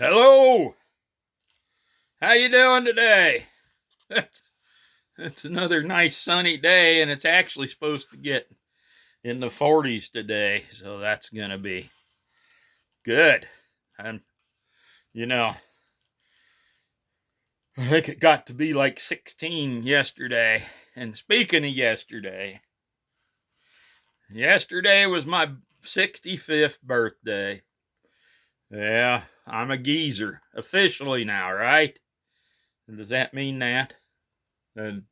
Hello. How you doing today? It's another nice sunny day, and it's actually supposed to get in the 40s today, so that's gonna be good. And you know, I think it got to be like 16 yesterday. And speaking of yesterday was my 65th birthday. Yeah, I'm a geezer officially now, right? And does that mean that? And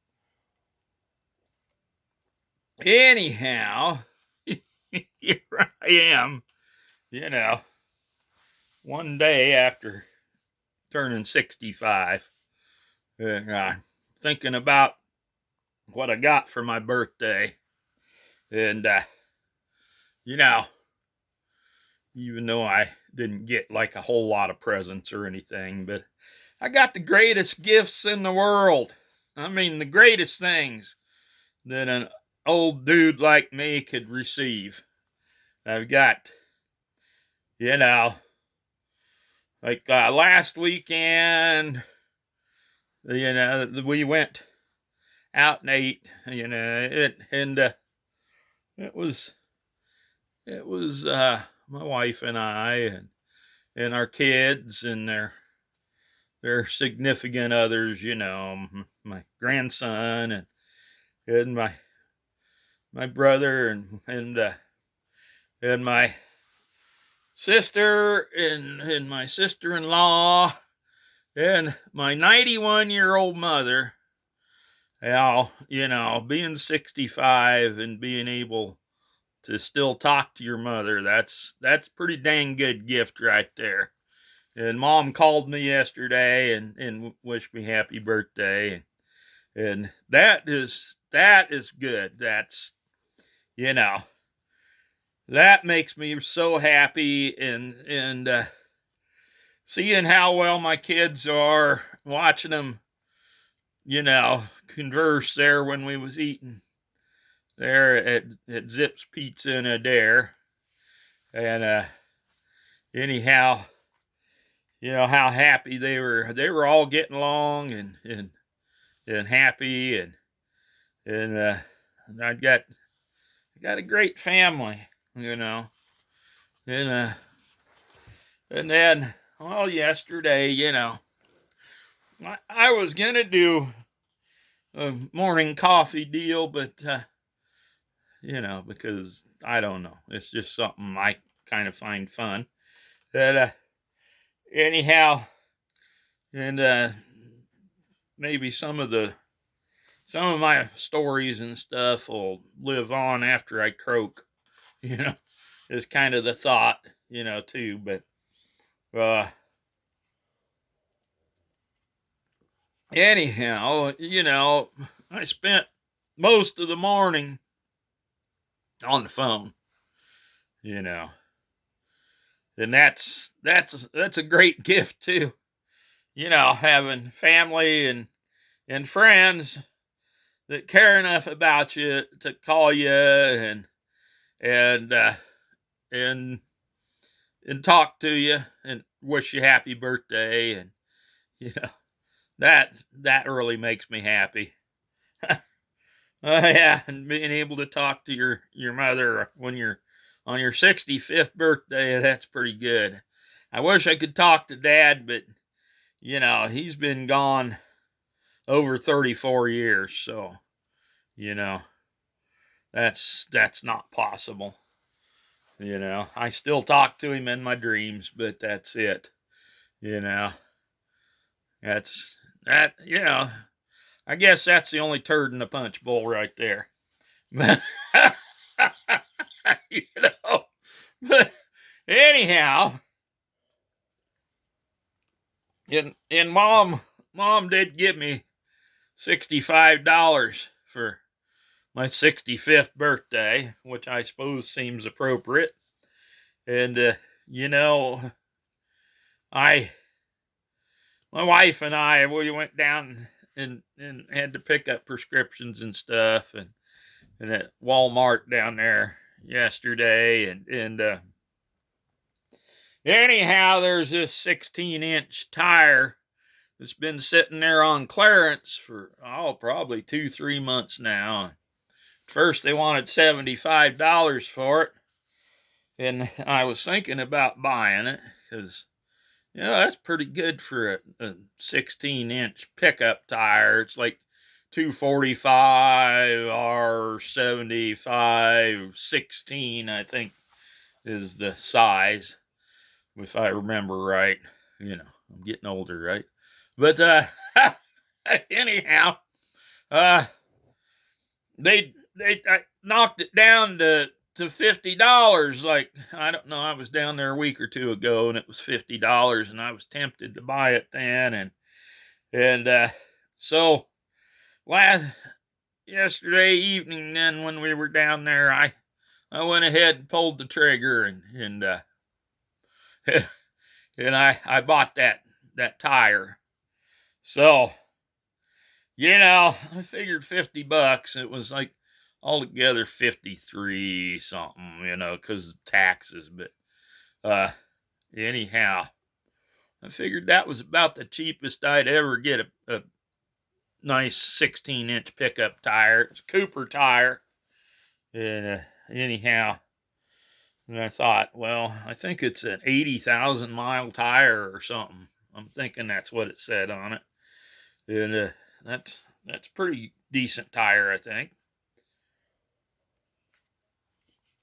anyhow, here I am, you know, one day after turning 65, thinking about what I got for my birthday. And, you know, even though I didn't get like a whole lot of presents or anything, but I got the greatest gifts in the world. I mean, the greatest things that an old dude like me could receive. I've got, you know, like last weekend, we went out and ate, it was my wife and I and our kids and their significant others, my grandson and my brother and my sister and my sister-in-law and my 91-year-old mother. Now, being 65 and being able to still talk to your mother, that's pretty dang good gift right there. And mom called me yesterday and wished me happy birthday. And that is good. You know, that makes me so happy and seeing how well my kids are, watching them, converse there when we was eating there at Zips Pizza and Adair. And anyhow, how happy they were all getting along and happy and I got a great family, and and then well yesterday, I was gonna do a morning coffee deal, but because I don't know, it's just something I kind of find fun. That anyhow, and maybe some of my stories and stuff will live on after I croak, you know, is kind of the thought, too. But uh, anyhow, I spent most of the morning on the phone, you know, and that's a great gift too, having family and friends that care enough about you to call you and and and talk to you and wish you happy birthday, and you know that really makes me happy. Yeah, and being able to talk to your mother when you're on your 65th birthday, that's pretty good. I wish I could talk to dad, but he's been gone over 34 years, so you know that's not possible. I still talk to him in my dreams, but that's it. You know, that's that. I guess that's the only turd in the punch bowl right there. you know, but anyhow, and mom did give me $65 for my 65th birthday, which I suppose seems appropriate. And you know, I my wife and I, we went down and had to pick up prescriptions and stuff and at Walmart down there yesterday and Anyhow, there's this 16-inch tire that's been sitting there on clearance for, probably 2-3 months now. First, they wanted $75 for it, and I was thinking about buying it because, that's pretty good for a 16-inch pickup tire. It's like 245 R75 16, I think, is the size, if I remember right. I'm getting older, right? But anyhow, they I knocked it down to $50. Like, I don't know, I was down there a week or two ago and it was $50, and I was tempted to buy it then, and so yesterday evening, then, when we were down there, I went ahead and pulled the trigger, and and I bought that tire. So, I figured $50. It was like altogether 53 something, because of taxes. But anyhow, I figured that was about the cheapest I'd ever get a nice 16-inch pickup tire. It's a Cooper tire. And anyhow, and I thought, well, I think it's an 80,000 mile tire or something. I'm thinking that's what it said on it. And that's pretty decent tire, I think.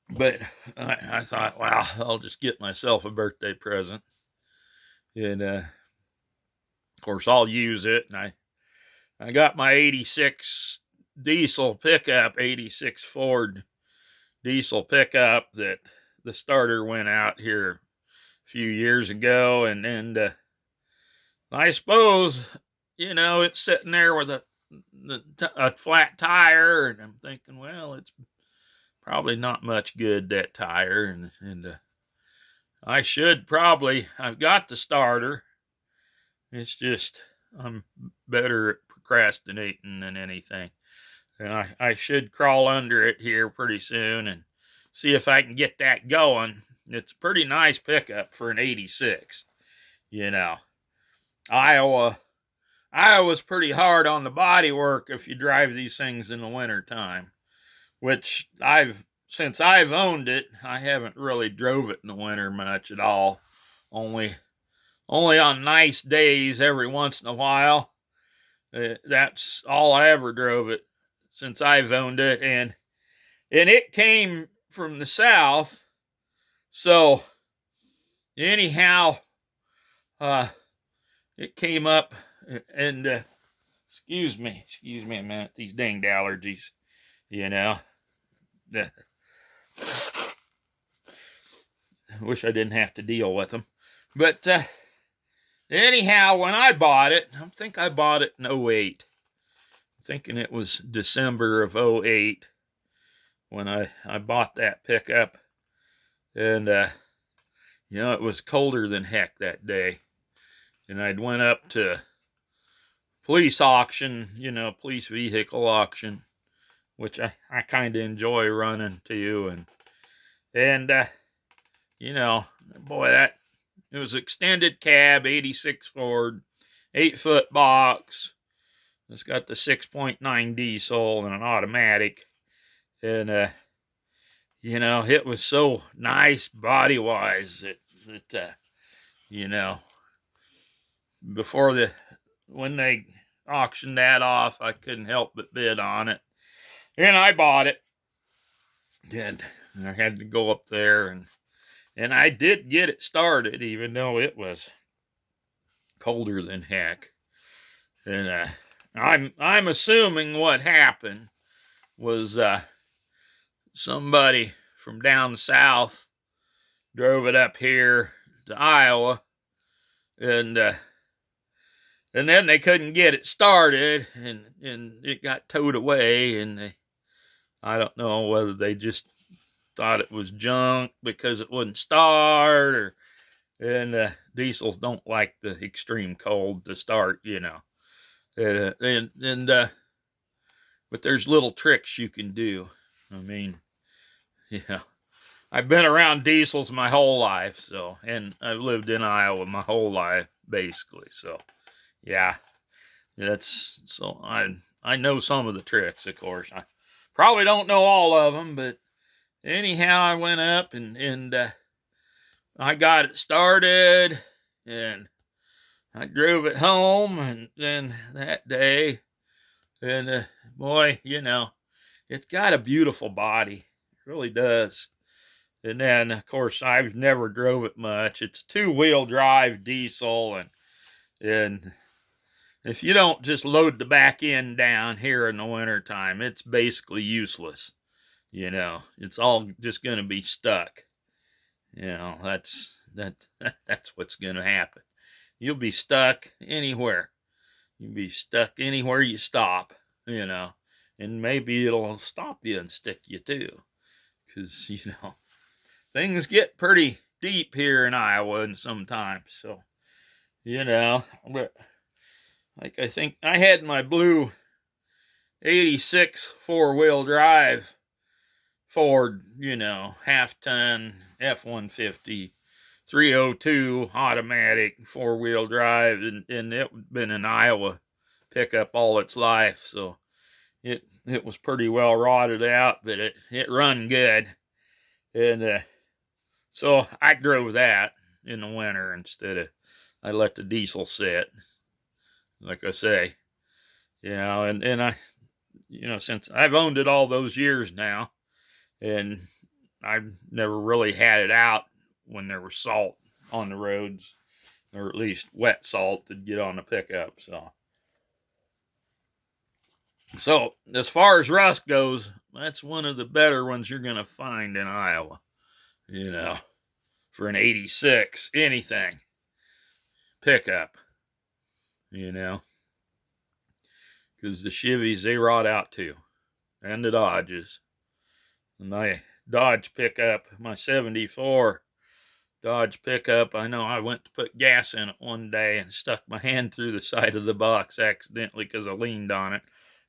But I thought, wow, I'll just get myself a birthday present. And of course, I'll use it. And I got my 86 diesel pickup, 86 Ford diesel pickup, that the starter went out here a few years ago. And I suppose, it's sitting there with a flat tire, and I'm thinking, well, it's probably not much good, that tire, and I should probably, I've got the starter. It's just, I'm better at procrastinating than anything. And I should crawl under it here pretty soon and see if I can get that going. It's a pretty nice pickup for an 86. Iowa's pretty hard on the body work if you drive these things in the winter time, which since I've owned it, I haven't really drove it in the winter much at all. Only on nice days every once in a while. That's all I ever drove it since I've owned it, and it came from the South. So anyhow, it came up, and excuse me a minute, these danged allergies, I wish I didn't have to deal with them. But anyhow, when I bought it, I think I bought it in 08. I'm thinking it was December of 08 when I bought that pickup. And, it was colder than heck that day. And I'd went up to police auction, police vehicle auction, which I kind of enjoy running to. And boy, it was extended cab, 86 Ford, 8-foot box. It's got the 6.9 diesel and an automatic. And, it was so nice body-wise that when they auctioned that off, I couldn't help but bid on it. And I bought it. And I had to go up there, and I did get it started, even though it was colder than heck. And I'm assuming what happened was somebody from down south drove it up here to Iowa, and then they couldn't get it started, and it got towed away, and I don't know whether they just thought it was junk because it wouldn't start, and diesels don't like the extreme cold to start, but there's little tricks you can do. I mean, I've been around diesels my whole life, so, and I've lived in Iowa my whole life, basically. So, yeah, that's, so I know some of the tricks, of course. I probably don't know all of them, but anyhow, I went up and I got it started, and I drove it home, and then that day, and boy, it's got a beautiful body. It really does. And then, of course, I've never drove it much. It's two-wheel drive diesel, and if you don't just load the back end down here in the wintertime, it's basically useless. It's all just going to be stuck. That's what's going to happen. You'll be stuck anywhere. You'll be stuck anywhere you stop, and maybe it'll stop you and stick you too. Because, things get pretty deep here in Iowa and sometimes. So, but like I think I had my blue 86 four-wheel drive Ford, half-ton F-150 302 automatic four-wheel drive, and it been an Iowa pickup all its life, so it was pretty well rotted out, but it run good, and so I drove that in the winter instead of, I let the diesel sit, like I say, and I, since I've owned it all those years now, and I've never really had it out when there was salt on the roads, or at least wet salt to get on the pickup. So as far as rust goes, that's one of the better ones you're going to find in Iowa, for an 86, anything pickup, because the Chevys, they rot out too, and the Dodges. And my Dodge pickup, my 74 Dodge pickup, I know I went to put gas in it one day and stuck my hand through the side of the box accidentally because I leaned on it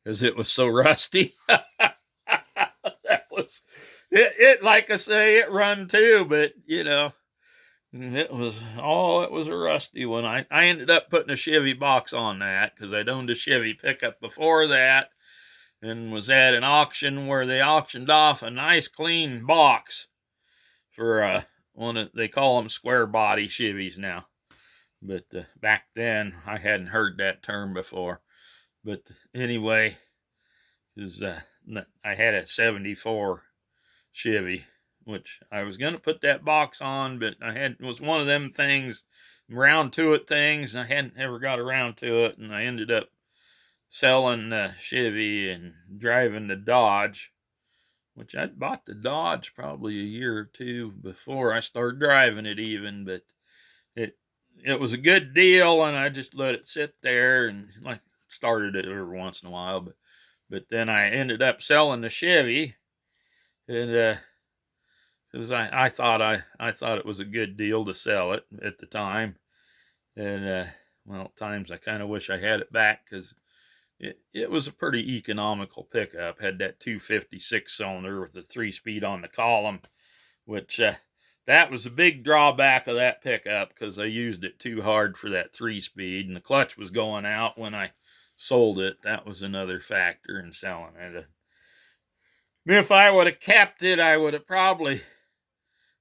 because it was so rusty. That was it, like I say, it run too, but it was a rusty one. I ended up putting a Chevy box on that because I'd owned a Chevy pickup before that, and was at an auction where they auctioned off a nice clean box for they call them square body Chevys now, but back then I hadn't heard that term before. But anyway, I had a 74 Chevy, which I was going to put that box on, but it was one of them things, round to it things, and I hadn't ever got around to it, and I ended up selling the Chevy and driving the Dodge, which I'd bought the Dodge probably a year or two before I started driving it even, but it was a good deal, and I just let it sit there and like started it every once in a while, but then I ended up selling the Chevy, and because I thought it was a good deal to sell it at the time, and well, times I kind of wish I had it back because it was a pretty economical pickup. Had that 256 cylinder with the 3-speed on the column, which that was a big drawback of that pickup because I used it too hard for that 3-speed, and the clutch was going out when I sold it. That was another factor in selling it. If I would have kept it, I would have probably,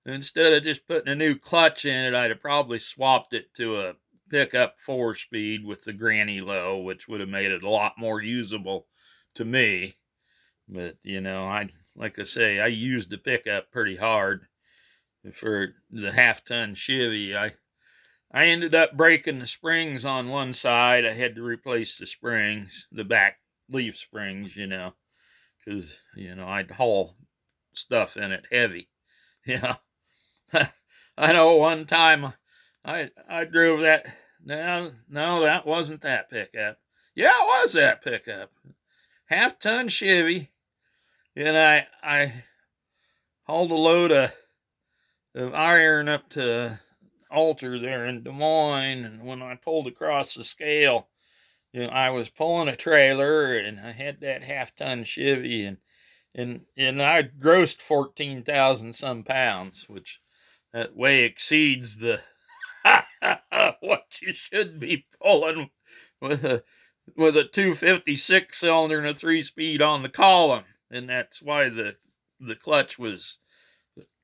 instead of just putting a new clutch in it, I'd have probably swapped it to a pickup 4-speed with the granny low, which would have made it a lot more usable to me. But like I say, I used the pickup pretty hard for the half-ton Chevy. I ended up breaking the springs on one side. I had to replace the springs, the back leaf springs, because I'd haul stuff in it heavy. I know one time I drove that. No, that wasn't that pickup. Yeah, it was that pickup. Half-ton Chevy. And I hauled a load of iron up to Alter there in Des Moines. And when I pulled across the scale, I was pulling a trailer, and I had that half-ton Chevy, and and I grossed 14,000 some pounds, which that way exceeds the what you should be pulling with a 256 cylinder and a 3-speed on the column. And that's why the clutch was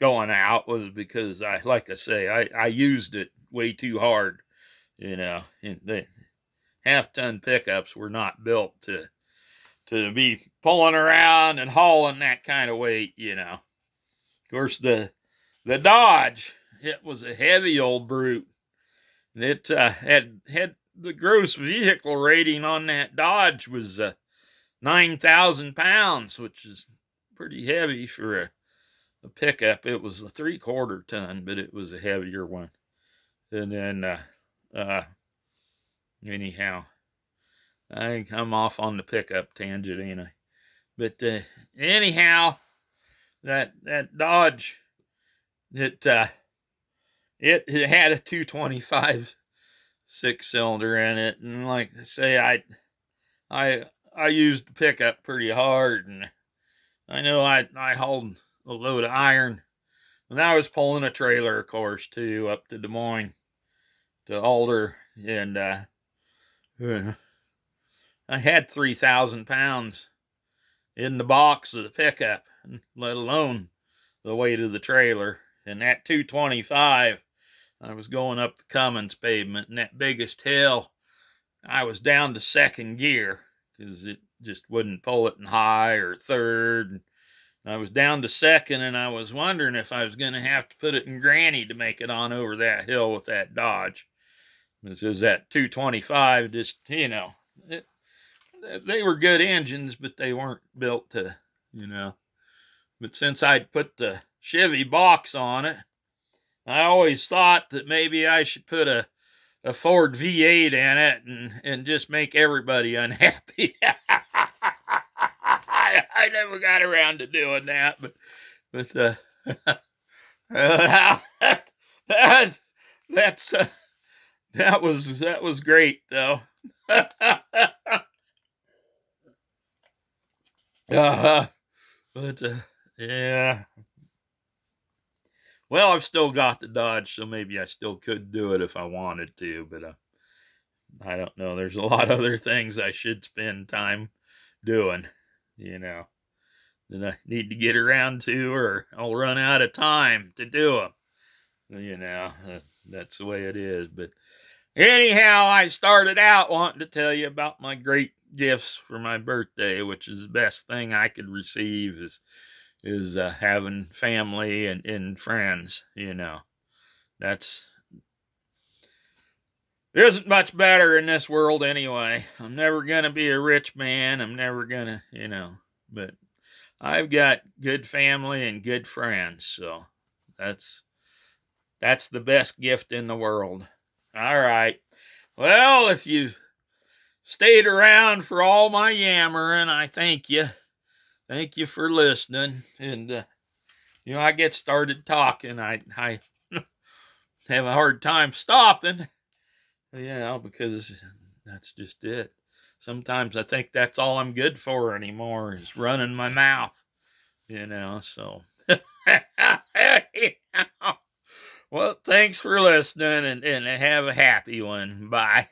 going out, was because I used it way too hard, and the half-ton pickups were not built to be pulling around and hauling that kind of weight. Of course, the Dodge, it was a heavy old brute. It had the gross vehicle rating on that Dodge was 9,000 pounds, which is pretty heavy for a pickup. It was a 3/4 ton, but it was a heavier one. And then, anyhow, I think I'm off on the pickup tangent, ain't I? But anyhow, that Dodge, it had a 225 6-cylinder in it, and like I say, I used the pickup pretty hard, and I know I hauled a load of iron, and I was pulling a trailer, of course, too, up to Des Moines, to Alder, and I had 3,000 pounds in the box of the pickup, let alone the weight of the trailer. And that 225, I was going up the Cummins pavement, and that biggest hill, I was down to second gear because it just wouldn't pull it in high or third. I was down to second, and I was wondering if I was going to have to put it in granny to make it on over that hill with that Dodge. Because that 225, just, they were good engines, but they weren't built to, But since I'd put the Chevy box on it, I always thought that maybe I should put a Ford V8 in it and just make everybody unhappy. I never got around to doing that, but that was great though. But yeah. Well, I've still got the Dodge, so maybe I still could do it if I wanted to, but I don't know. There's a lot of other things I should spend time doing, that I need to get around to, or I'll run out of time to do them. That's the way it is. But anyhow, I started out wanting to tell you about my great gifts for my birthday, which is the best thing I could receive is having family and friends. That's, there isn't much better in this world anyway. I'm never going to be a rich man. I'm never going to, but I've got good family and good friends. So that's the best gift in the world. All right. Well, if you've stayed around for all my yammering, I thank you. Thank you for listening. And, I get started talking. I have a hard time stopping, because that's just it. Sometimes I think that's all I'm good for anymore is running my mouth, so. Well, thanks for listening and have a happy one. Bye.